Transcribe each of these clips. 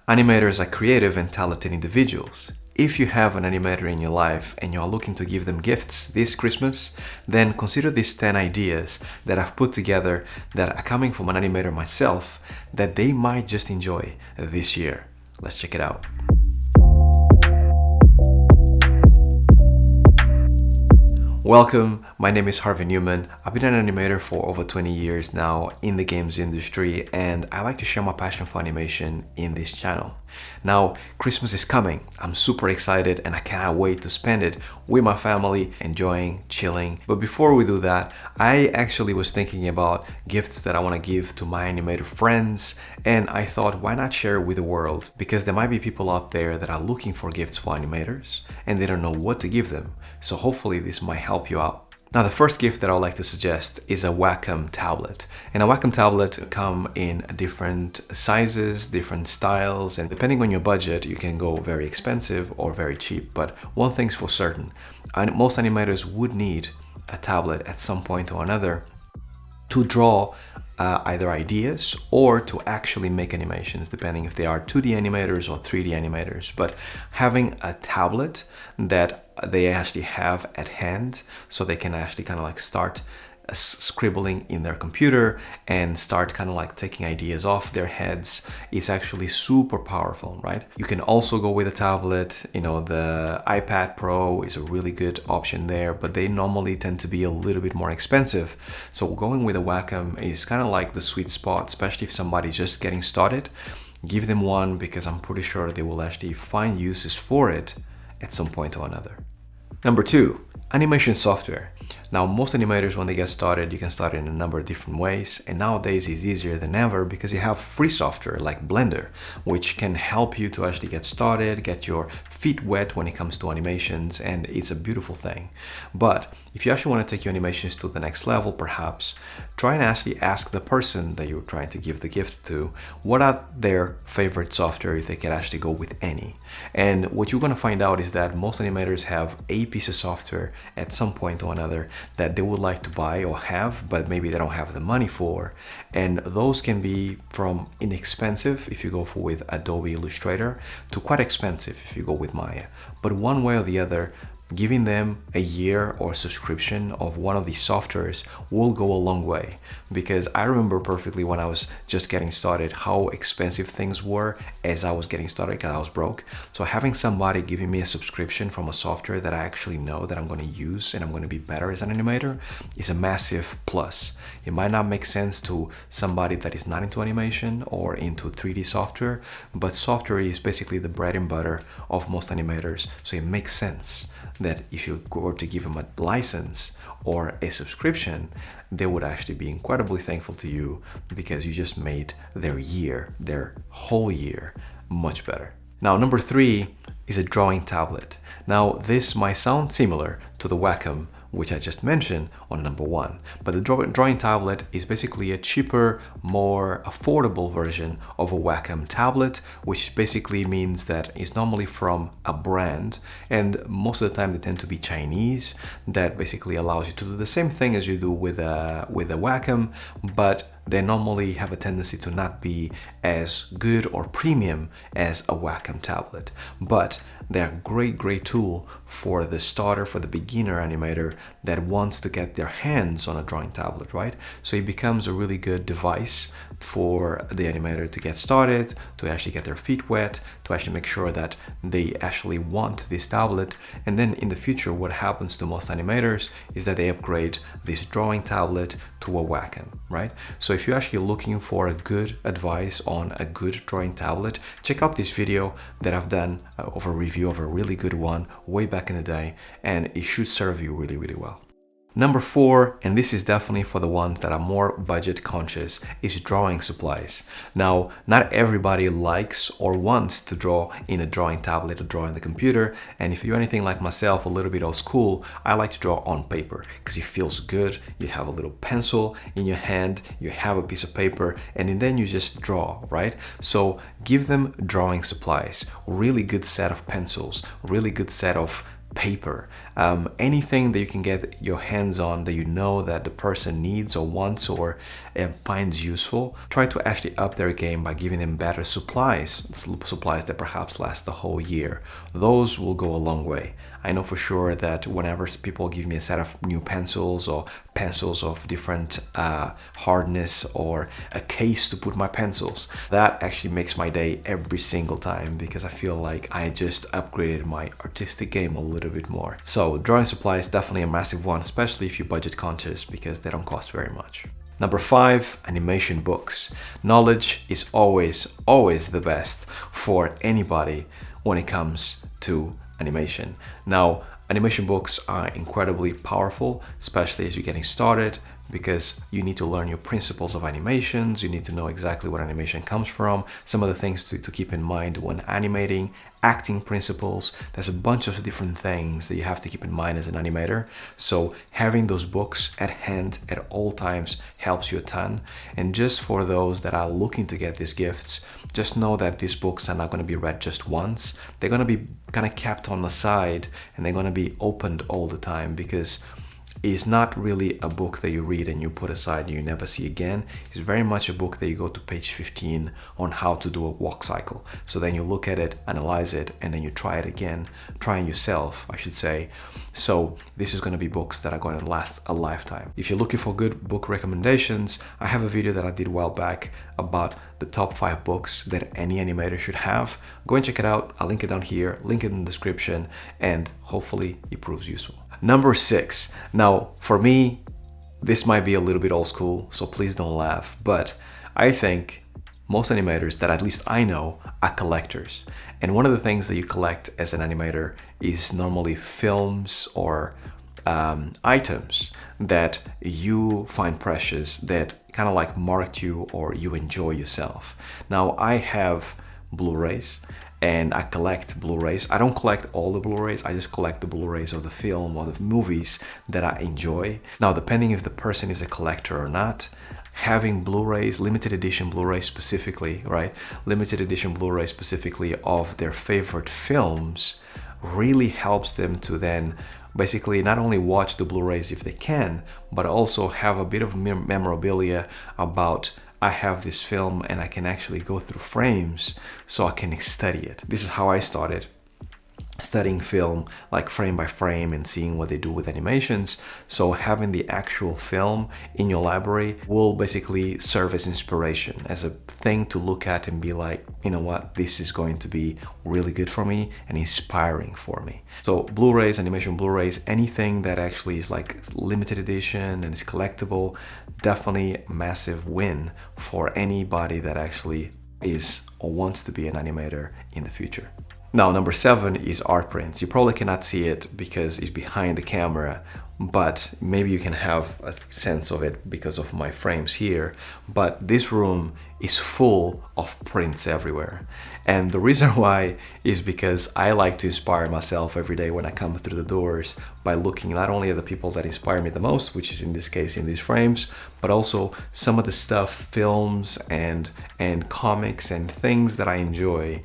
Animators are creative and talented individuals. If you have an animator in your life and you are looking to give them gifts this Christmas, then consider these 10 ideas that I've put together that are coming from an animator myself that they might just enjoy this year. Let's check it out. Welcome, my name is Harvey Newman. I've been an animator for over 20 years now in the games industry, and I like to share my passion for animation in this channel. Now, Christmas is coming. I'm super excited and I cannot wait to spend it with my family, enjoying, chilling. But before we do that, I actually was thinking about gifts that I want to give to my animator friends, and I thought, why not share it with the world? Because there might be people out there that are looking for gifts for animators and they don't know what to give them. So hopefully this might help you out. Now, the first gift that I would like to suggest is a Wacom tablet. And a Wacom tablet come in different sizes, different styles, and depending on your budget, you can go very expensive or very cheap. But one thing's for certain, most animators would need a tablet at some point or another to draw either ideas or to actually make animations, depending if they are 2D animators or 3D animators. But having a tablet that they actually have at hand, so they can actually kind of like start scribbling in their computer and start kind of like taking ideas off their heads, is actually super powerful, right? You can also go with a tablet. You know, the iPad Pro is a really good option there, but they normally tend to be a little bit more expensive. So going with a Wacom is kind of like the sweet spot, especially if somebody's just getting started. Give them one, because I'm pretty sure they will actually find uses for it at some point or another. Number 2, animation software. Now, most animators, when they get started, you can start in a number of different ways, and nowadays it's easier than ever because you have free software like Blender, which can help you to actually get started, get your feet wet when it comes to animations, and it's a beautiful thing. But if you actually want to take your animations to the next level, perhaps try and actually ask the person that you're trying to give the gift to what are their favorite software, if they can actually go with any. And what you're going to find out is that most animators have a piece of software at some point or another that they would like to buy or have, but maybe they don't have the money for. And those can be from inexpensive if you go with Adobe Illustrator to quite expensive if you go with Maya. But one way or the other, giving them a year or subscription of one of these softwares will go a long way, because I remember perfectly when I was just getting started how expensive things were as I was getting started, because I was broke. So having somebody giving me a subscription from a software that I actually know that I'm going to use and I'm going to be better as an animator is a massive plus. It might not make sense to somebody that is not into animation or into 3D software, but software is basically the bread and butter of most animators. So it makes sense that if you were to give them a license or a subscription, they would actually be incredibly thankful to you, because you just made their year, their whole year, much better. Now, number 3 is a drawing tablet. Now, this might sound similar to the Wacom, which I just mentioned on number 1. But the drawing tablet is basically a cheaper, more affordable version of a Wacom tablet, which basically means that it's normally from a brand, and most of the time they tend to be Chinese, that basically allows you to do the same thing as you do with a Wacom, but they normally have a tendency to not be as good or premium as a Wacom tablet. But they're a great tool for the starter, for the beginner animator that wants to get their hands on a drawing tablet, right? So it becomes a really good device for the animator to get started, to actually get their feet wet, to actually make sure that they actually want this tablet. And then in the future, what happens to most animators is that they upgrade this drawing tablet to a Wacom, right? So if you're actually looking for a good advice on a good drawing tablet, check out this video that I've done of a review of a really good one way back in the day, and it should serve you really well. Number 4, and this is definitely for the ones that are more budget conscious, is drawing supplies. Now, not everybody likes or wants to draw in a drawing tablet or draw in the computer, and if you're anything like myself, a little bit old school, I like to draw on paper because it feels good. You have a little pencil in your hand, you have a piece of paper, and then you just draw, right? So give them drawing supplies, really good set of pencils, really good set of paper, anything that you can get your hands on that you know that the person needs or wants or finds useful, try to actually up their game by giving them better supplies that perhaps last the whole year. Those will go a long way. I know for sure that whenever people give me a set of new pencils or pencils of different hardness or a case to put my pencils, that actually makes my day every single time, because I feel like I just upgraded my artistic game a little bit more. So drawing supply is definitely a massive one, especially if you budget conscious, because they don't cost very much. Number 5, animation books. Knowledge is always the best for anybody when it comes to animation. Now, animation books are incredibly powerful, especially as you're getting started, because you need to learn your principles of animations. You need to know exactly where animation comes from, some of the things to keep in mind when animating, acting principles. There's a bunch of different things that you have to keep in mind as an animator. So having those books at hand at all times helps you a ton. And just for those that are looking to get these gifts, just know that these books are not going to be read just once. They're going to be kind of kept on the side, and they're going to be opened all the time, because it's not really a book that you read and you put aside and you never see again. It's very much a book that you go to page 15 on how to do a walk cycle. So then you look at it, analyze it, and then you try it again, trying yourself, I should say. So this is going to be books that are going to last a lifetime. If you're looking for good book recommendations, I have a video that I did a while back about the top 5 books that any animator should have. Go and check it out. I'll link it down here, link it in the description, and hopefully it proves useful. Number 6. Now, for me, this might be a little bit old school, so please don't laugh, but I think most animators that at least I know are collectors. And one of the things that you collect as an animator is normally films or items that you find precious, that kind of like marked you or you enjoy yourself. Now, I have Blu-rays, and I collect Blu-rays. I don't collect all the Blu-rays, I just collect the Blu-rays of the film or the movies that I enjoy. Now, depending if the person is a collector or not, having Blu-rays, limited edition Blu-rays specifically, right? Limited edition Blu-rays specifically of their favorite films really helps them to then basically not only watch the Blu-rays if they can, but also have a bit of memorabilia about, I have this film and I can actually go through frames so I can study it. This is how I started studying film, like frame by frame, and seeing what they do with animations. So having the actual film in your library will basically serve as inspiration, as a thing to look at and be like, you know what, this is going to be really good for me and inspiring for me. So Blu-rays, animation Blu-rays, anything that actually is like limited edition and is collectible, definitely a massive win for anybody that actually is or wants to be an animator in the future. Now, number 7 is art prints. You probably cannot see it because it's behind the camera, but maybe you can have a sense of it because of my frames here. But this room is full of prints everywhere. And the reason why is because I like to inspire myself every day when I come through the doors by looking not only at the people that inspire me the most, which is in this case in these frames, but also some of the stuff, films and comics and things that I enjoy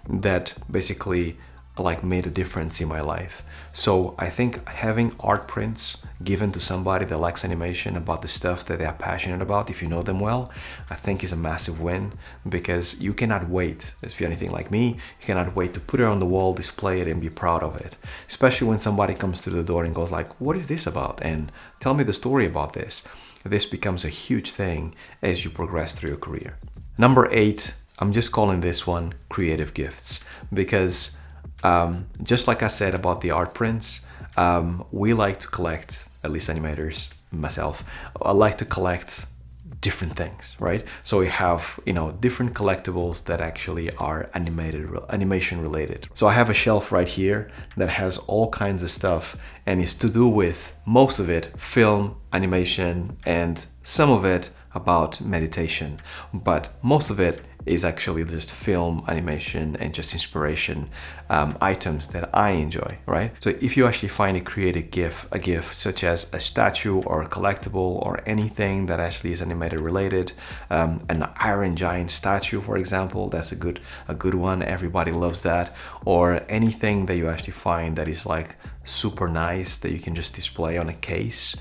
that basically like made a difference in my life. So I think having art prints given to somebody that likes animation about the stuff that they are passionate about, if you know them well, I think is a massive win, because you cannot wait, if you're anything like me, you cannot wait to put it on the wall, display it, and be proud of it. Especially when somebody comes through the door and goes like, what is this about? And tell me the story about this. This becomes a huge thing as you progress through your career. Number 8, I'm just calling this one creative gifts, because just like I said about the art prints, we like to collect, at least animators, myself, I like to collect different things, right? So we have, different collectibles that actually are animation related. So I have a shelf right here that has all kinds of stuff, and it's to do with, most of it, film, animation, and some of it about meditation, but most of it is actually just film, animation, and just inspiration items that I enjoy, right? So if you actually find a creative gift such as a statue or a collectible or anything that actually is animated related, an Iron Giant statue, for example, that's a good one. Everybody loves that. Or anything that you actually find that is like super nice that you can just display on a case,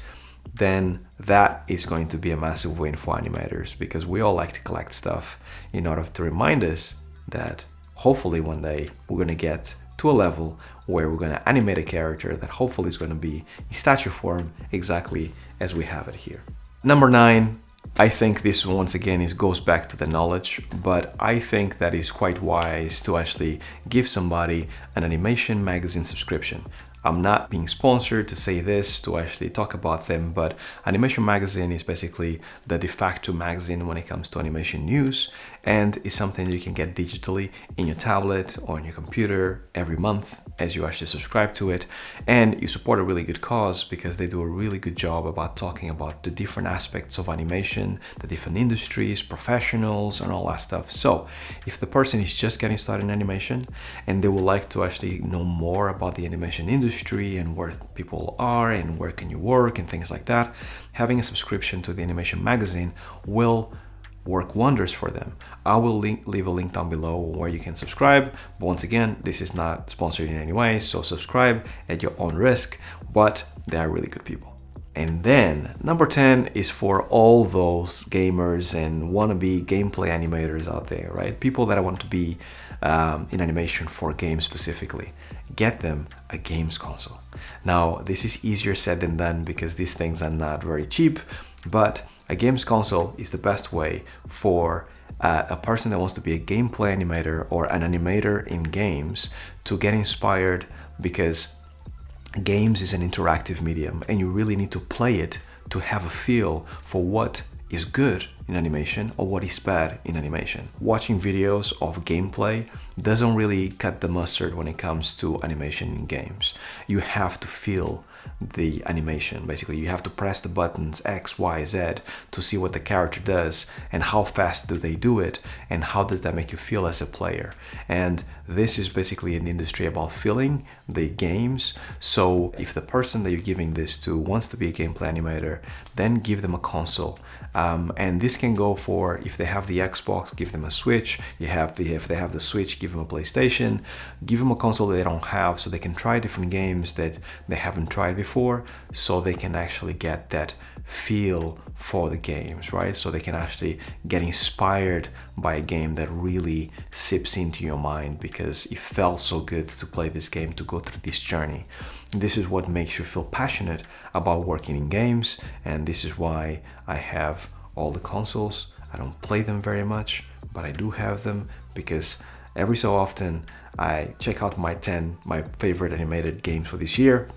then that is going to be a massive win for animators, because we all like to collect stuff in order to remind us that hopefully one day we're going to get to a level where we're going to animate a character that hopefully is going to be in statue form exactly as we have it here. Number 9, I think this once again goes back to the knowledge, but I think that is quite wise to actually give somebody an animation magazine subscription. I'm not being sponsored to say this, to actually talk about them, but Animation Magazine is basically the de facto magazine when it comes to animation news, and is something you can get digitally in your tablet or in your computer every month as you actually subscribe to it. And you support a really good cause, because they do a really good job about talking about the different aspects of animation, the different industries, professionals, and all that stuff. So if the person is just getting started in animation and they would like to actually know more about the animation industry and where people are and where can you work and things like that, having a subscription to the Animation Magazine will work wonders for them. I will leave a link down below where you can subscribe, but once again, this is not sponsored in any way, so subscribe at your own risk, but they are really good people. And then number 10 is for all those gamers and wannabe gameplay animators out there, right? People that want to be in animation for games specifically. Get them a games console. Now, this is easier said than done because these things are not very cheap, but a games console is the best way for a person that wants to be a gameplay animator or an animator in games to get inspired, because games is an interactive medium and you really need to play it to have a feel for what is good in animation or what is bad in animation. Watching videos of gameplay doesn't really cut the mustard when it comes to animation in games. You have to feel the animation. Basically, you have to press the buttons X, Y, Z to see what the character does and how fast do they do it and how does that make you feel as a player. And this is basically an industry about feeling the games. So if the person that you're giving this to wants to be a gameplay animator, then give them a console. And this can go for, if they have the Xbox, give them a Switch. If they have the Switch, give them a PlayStation. Give them a console that they don't have so they can try different games that they haven't tried before, so they can actually get that feel for the games, right? So they can actually get inspired by a game that really sips into your mind because it felt so good to play this game, to go through this journey. This is what makes you feel passionate about working in games, and this is why I have all the consoles. I don't play them very much, but I do have them because every so often I check out my favorite animated games for this year.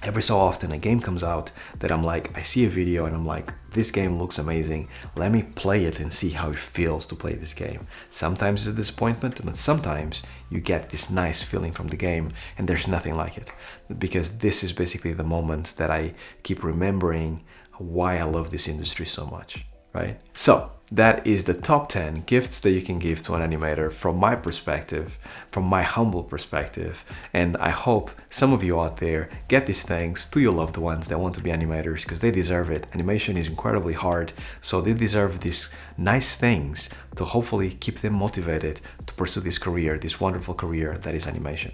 Every so often a game comes out that I'm like, I see a video and I'm like, this game looks amazing. Let me play it and see how it feels to play this game. Sometimes it's a disappointment, but sometimes you get this nice feeling from the game and there's nothing like it. Because this is basically the moment that I keep remembering why I love this industry so much, right? So that is the top 10 gifts that you can give to an animator from my perspective, from my humble perspective. And I hope some of you out there get these things to your loved ones that want to be animators, because they deserve it. Animation is incredibly hard, so they deserve these nice things to hopefully keep them motivated to pursue this career, this wonderful career that is animation.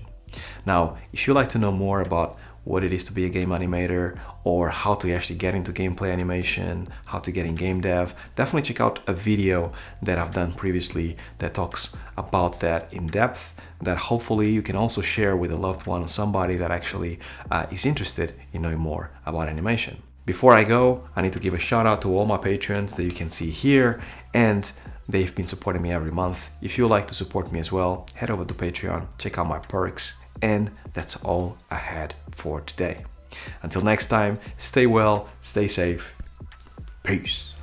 Now, if you'd like to know more about what it is to be a game animator, or how to actually get into gameplay animation, how to get in game dev, definitely check out a video that I've done previously that talks about that in depth, that hopefully you can also share with a loved one or somebody that actually is interested in knowing more about animation. Before I go, I need to give a shout out to all my patrons that you can see here, and they've been supporting me every month. If you'd like to support me as well, head over to Patreon, check out my perks. And that's all I had for today. Until next time, stay well, stay safe. Peace.